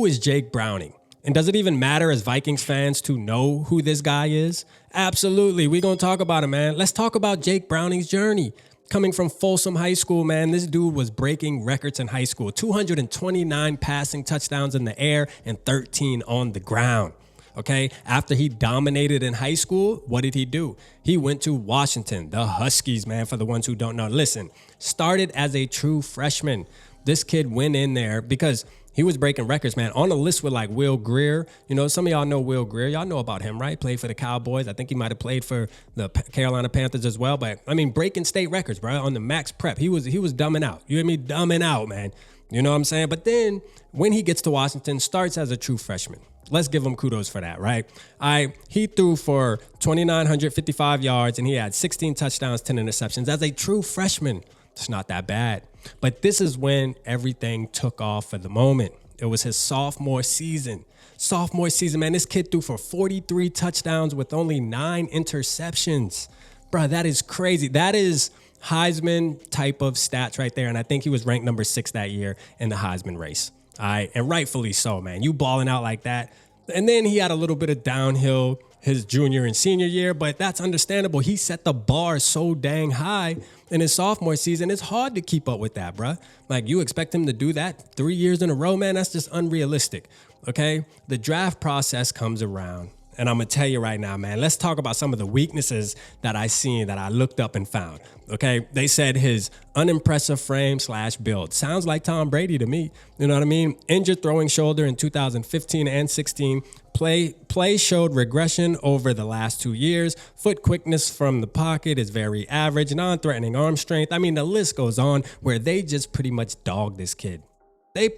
who is Jake Browning? And does it even matter as Vikings fans to know who this guy is? Absolutely. We're going to talk about him, man. Let's talk about Jake Browning's journey. Coming from Folsom High School, man, this dude was breaking records in high school. 229 passing touchdowns in the air and 13 on the ground. Okay, after he dominated in high school, what did he do? He went to Washington, the Huskies, man, for the ones who don't know. Listen, started as a true freshman. This kid went in there because he was breaking records, man, on a list with like Will Greer. You know, some of y'all know Will Greer. Y'all know about him, right? Played for the Cowboys. I think he might have played for the Carolina Panthers as well. But, I mean, breaking state records, bro, on the max prep. He was dumbing out. You hear me? Dumbing out, man. You know what I'm saying? But then when he gets to Washington, starts as a true freshman. Let's give him kudos for that, right? He threw for 2,955 yards, and he had 16 touchdowns, 10 interceptions. As a true freshman, it's not that bad. But this is when everything took off for the moment. It was his sophomore season. Sophomore season, man, this kid threw for 43 touchdowns with only 9 interceptions. Bro, that is crazy. That is Heisman type of stats right there. And I think he was ranked number 6 that year in the Heisman race. All right, and rightfully so, man. You balling out like that. And then he had a little bit of downhill his junior and senior year, but that's understandable. He set the bar so dang high in his sophomore season. It's hard to keep up with that, bruh. Like, you expect him to do that 3 years in a row, man? That's just unrealistic, okay? The draft process comes around. And I'm going to tell you right now, man, let's talk about some of the weaknesses that I seen that I looked up and found. Okay. They said his unimpressive frame/build sounds like Tom Brady to me. You know what I mean? Injured throwing shoulder in 2015 and 16. Play showed regression over the last 2 years. Foot quickness from the pocket is very average. Non-threatening arm strength. I mean, the list goes on where they just pretty much dogged this kid. They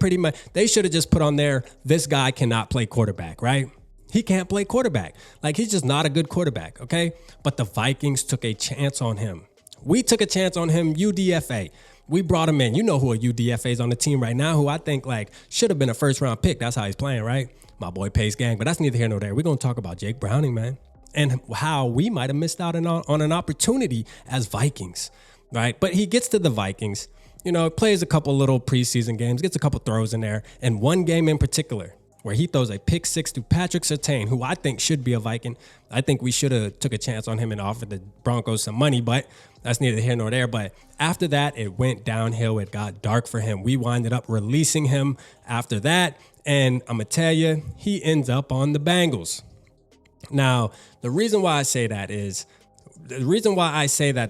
should have just put on there, this guy cannot play quarterback, right? He can't play quarterback. Like, he's just not a good quarterback, okay? But the Vikings took a chance on him. We took a chance on him, UDFA. We brought him in. You know who a UDFA is on the team right now, who I think, like, should have been a first-round pick. That's how he's playing, right? My boy Pace Gang. But that's neither here nor there. We're going to talk about Jake Browning, man, and how we might have missed out on an opportunity as Vikings, right? But he gets to the Vikings, you know, plays a couple little preseason games, gets a couple throws in there, and one game in particular, where he throws a pick 6 to Patrick Surtain, who I think should be a Viking. I think we should have took a chance on him and offered the Broncos some money, but that's neither here nor there. But after that, it went downhill. It got dark for him. We winded up releasing him after that, and I'm going to tell you, he ends up on the Bengals. Now, the reason why I say that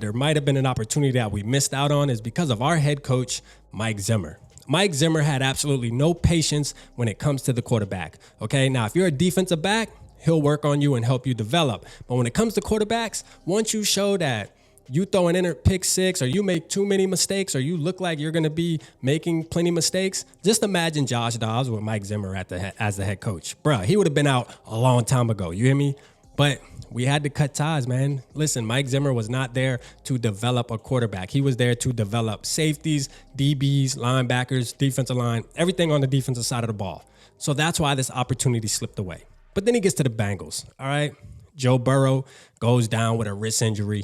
there might have been an opportunity that we missed out on is because of our head coach, Mike Zimmer. Mike Zimmer had absolutely no patience when it comes to the quarterback. Okay, now if you're a defensive back, he'll work on you and help you develop. But when it comes to quarterbacks, once you show that you throw an pick 6 or you make too many mistakes or you look like you're going to be making plenty of mistakes, just imagine Josh Dobbs with Mike Zimmer as the head coach. Bruh, he would have been out a long time ago. You hear me? But we had to cut ties, man. Listen, Mike Zimmer was not there to develop a quarterback. He was there to develop safeties, DBs, linebackers, defensive line, everything on the defensive side of the ball. So that's why this opportunity slipped away. But then he gets to the Bengals, all right? Joe Burrow goes down with a wrist injury.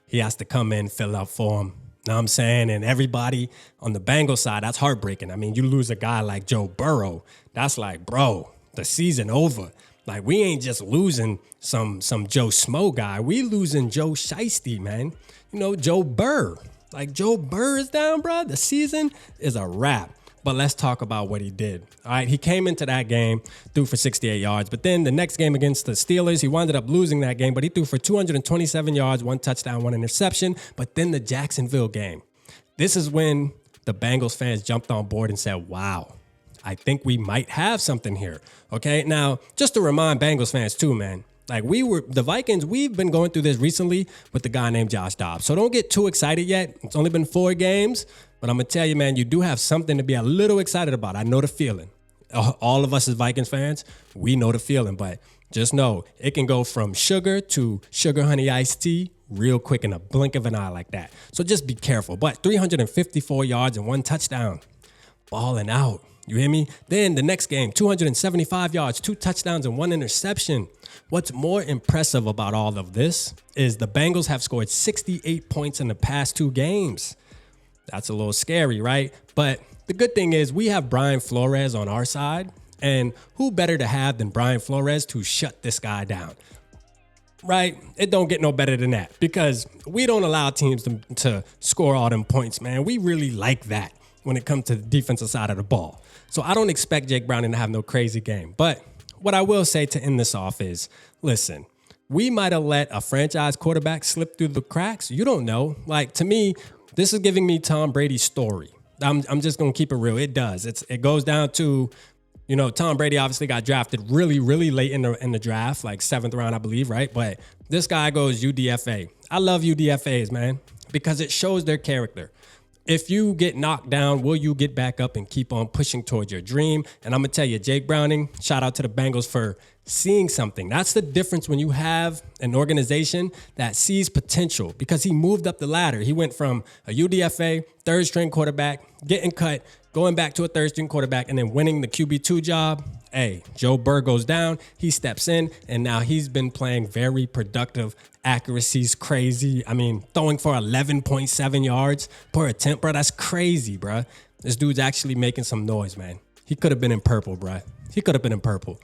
He has to come in, fill out for him. Know what I'm saying? And everybody on the Bengals side, that's heartbreaking. I mean, you lose a guy like Joe Burrow, that's like, bro, the season over. Like, we ain't just losing some Joe Smo guy. We losing Joe Shiesty, man. You know, Joe Burr. Like, Joe Burr is down, bro. The season is a wrap. But let's talk about what he did. All right, he came into that game, threw for 68 yards. But then the next game against the Steelers, he wound up losing that game. But he threw for 227 yards, 1 touchdown, 1 interception. But then the Jacksonville game. This is when the Bengals fans jumped on board and said, wow, I think we might have something here. Okay, now, just to remind Bengals fans too, man, like the Vikings, we've been going through this recently with the guy named Josh Dobbs. So don't get too excited yet. It's only been 4 games, but I'm going to tell you, man, you do have something to be a little excited about. I know the feeling. All of us as Vikings fans, we know the feeling, but just know it can go from sugar to sugar honey iced tea real quick in a blink of an eye like that. So just be careful. But 354 yards and 1 touchdown. Balling out. You hear me? Then the next game, 275 yards, 2 touchdowns, and 1 interception. What's more impressive about all of this is the Bengals have scored 68 points in the past 2 games. That's a little scary, right? But the good thing is we have Brian Flores on our side, And who better to have than Brian Flores to shut this guy down? Right? It don't get no better than that because we don't allow teams to score all them points, man. We really like that when it comes to the defensive side of the ball. So I don't expect Jake Browning to have no crazy game. But what I will say to end this off is, listen, we might have let a franchise quarterback slip through the cracks. You don't know. Like, to me, this is giving me Tom Brady's story. I'm just going to keep it real. It does. It goes down to, you know, Tom Brady obviously got drafted really, really late in the draft, like 7th round, I believe, right? But this guy goes UDFA. I love UDFAs, man, because it shows their character. If you get knocked down, will you get back up and keep on pushing towards your dream? And I'm going to tell you, Jake Browning, shout out to the Bengals for seeing something. That's the difference when you have an organization that sees potential, because he moved up the ladder. He went from a UDFA, third string quarterback, getting cut, going back to a third string quarterback, and then winning the QB2 job. Hey, Joe Burrow goes down, he steps in, and now he's been playing very productive. Accuracy's crazy. I mean, throwing for 11.7 yards per attempt, bro. That's crazy, bro. This dude's actually making some noise, man. He could have been in purple, bro. He could have been in purple.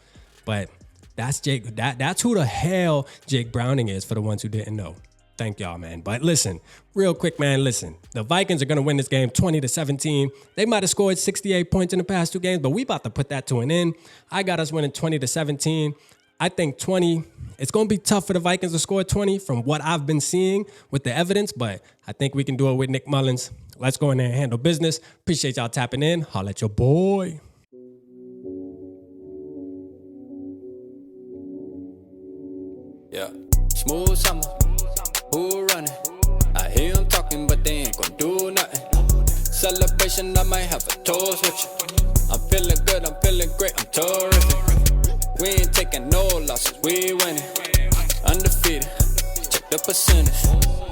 But that's Jake. That's who the hell Jake Browning is, for the ones who didn't know. Thank y'all, man. But listen, real quick, man, listen. The Vikings are going to win this game 20-17. They might have scored 68 points in the past 2 games, but we about to put that to an end. I got us winning 20-17. I think 20, it's going to be tough for the Vikings to score 20 from what I've been seeing with the evidence, but I think we can do it with Nick Mullins. Let's go in there and handle business. Appreciate y'all tapping in. Holla at your boy. Yeah, smooth summer. Who running? I hear them talking, but they ain't gonna do nothing. Celebration, I might have a toast with you. I'm feeling good, I'm feeling great, I'm terrific. We ain't taking no losses, we winning. Undefeated, check the percentage.